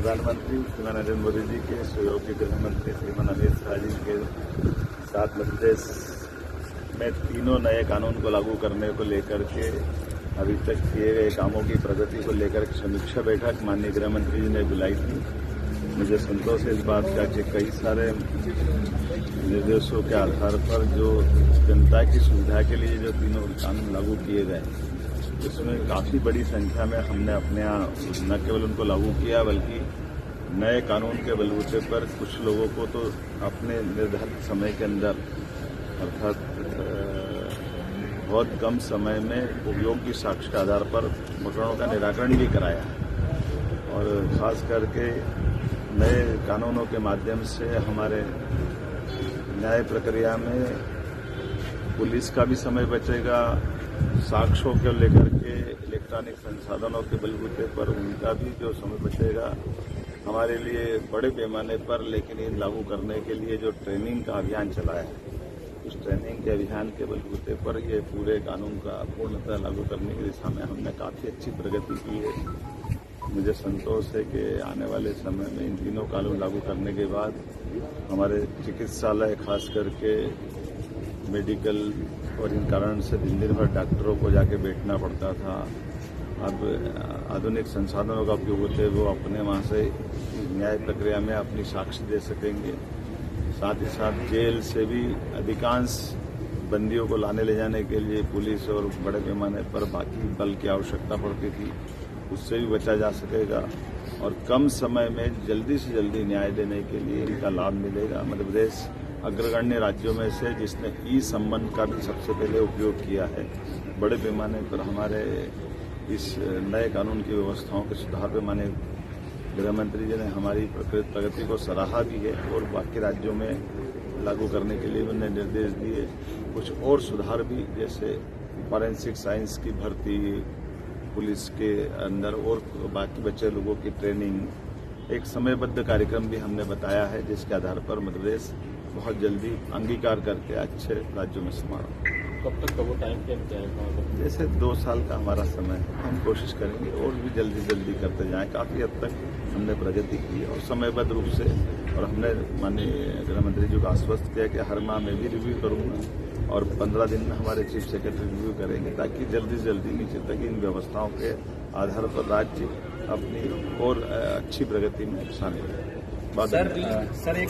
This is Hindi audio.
प्रधानमंत्री श्रीमान नरेंद्र मोदी जी के सहयोगी गृह मंत्री श्रीमान अमित शाह जी के साथ मध्य प्रदेश में तीनों नए कानून को लागू करने को लेकर के अभी तक किए गए कामों की प्रगति को लेकर समीक्षा बैठक माननीय गृह मंत्री जी ने बुलाई थी। मुझे संतोष है इस बात का कि कई सारे निर्देशों के आधार पर जो जनता की सुविधा के लिए जो तीनों कानून लागू किए गए, इसमें काफ़ी बड़ी संख्या में हमने अपने यहाँ न केवल उनको लागू किया बल्कि नए कानून के बलबूते पर कुछ लोगों को तो अपने निर्धारित समय के अंदर अर्थात बहुत कम समय में उपयोगी साक्ष्य के आधार पर प्रकरणों का निराकरण भी कराया और खास करके नए कानूनों के माध्यम से हमारे न्याय प्रक्रिया में पुलिस का भी समय बचेगा, साक्ष्यों को लेकर के इलेक्ट्रॉनिक संसाधनों के बलबूते पर उनका भी जो समय बचेगा। हमारे लिए बड़े पैमाने पर लेकिन इन लागू करने के लिए जो ट्रेनिंग का अभियान चलाया है, उस ट्रेनिंग के अभियान के बलबूते पर ये पूरे कानून का पूर्णतः लागू करने की दिशा में हमने काफ़ी अच्छी प्रगति की है। मुझे संतोष है कि आने वाले समय में इन तीनों कानून लागू करने के बाद हमारे चिकित्सालय खास करके मेडिकल और इन कारण से दिन भर डॉक्टरों को जाके बैठना पड़ता था, अब आधुनिक संसाधनों का उपयोग होते वो अपने वहाँ से न्याय प्रक्रिया में अपनी साक्ष्य दे सकेंगे। साथ ही साथ जेल से भी अधिकांश बंदियों को लाने ले जाने के लिए पुलिस और बड़े पैमाने पर बाकी बल की आवश्यकता पड़ती थी, उससे भी बचा जा सकेगा और कम समय में जल्दी से जल्दी न्याय देने के लिए इनका लाभ मिलेगा। मध्य प्रदेश अग्रगण्य राज्यों में से जिसने ई संबंध का भी सबसे पहले उपयोग किया है। बड़े पैमाने पर हमारे इस नए कानून की व्यवस्थाओं के सुधार पे माने गृह मंत्री जी ने हमारी प्रगति को सराहा भी है और बाकी राज्यों में लागू करने के लिए उन्होंने निर्देश दिए। कुछ और सुधार भी, जैसे फॉरेंसिक साइंस की भर्ती, पुलिस के अंदर और बाकी बच्चे लोगों की ट्रेनिंग, एक समयबद्ध कार्यक्रम भी हमने बताया है जिसके आधार पर मध्य प्रदेश बहुत जल्दी अंगीकार करके अच्छे राज्यों में समारोह। कब तक का वो टाइम फ्रेम क्या है? जैसे 2 साल का हमारा समय है, हम कोशिश करेंगे और भी जल्दी करते जाएं। काफ़ी हद तक हमने प्रगति की और समयबद्ध रूप से, और हमने माननीय गृह मंत्री जी को आश्वस्त किया कि हर माह में भी रिव्यू करूंगा और 15 दिन में हमारे चीफ सेक्रेटरी रिव्यू करेंगे ताकि जल्दी से जल्दी नीचे तक इन व्यवस्थाओं के आधार पर राज्य अपनी और अच्छी प्रगति में शामिल है। सर एक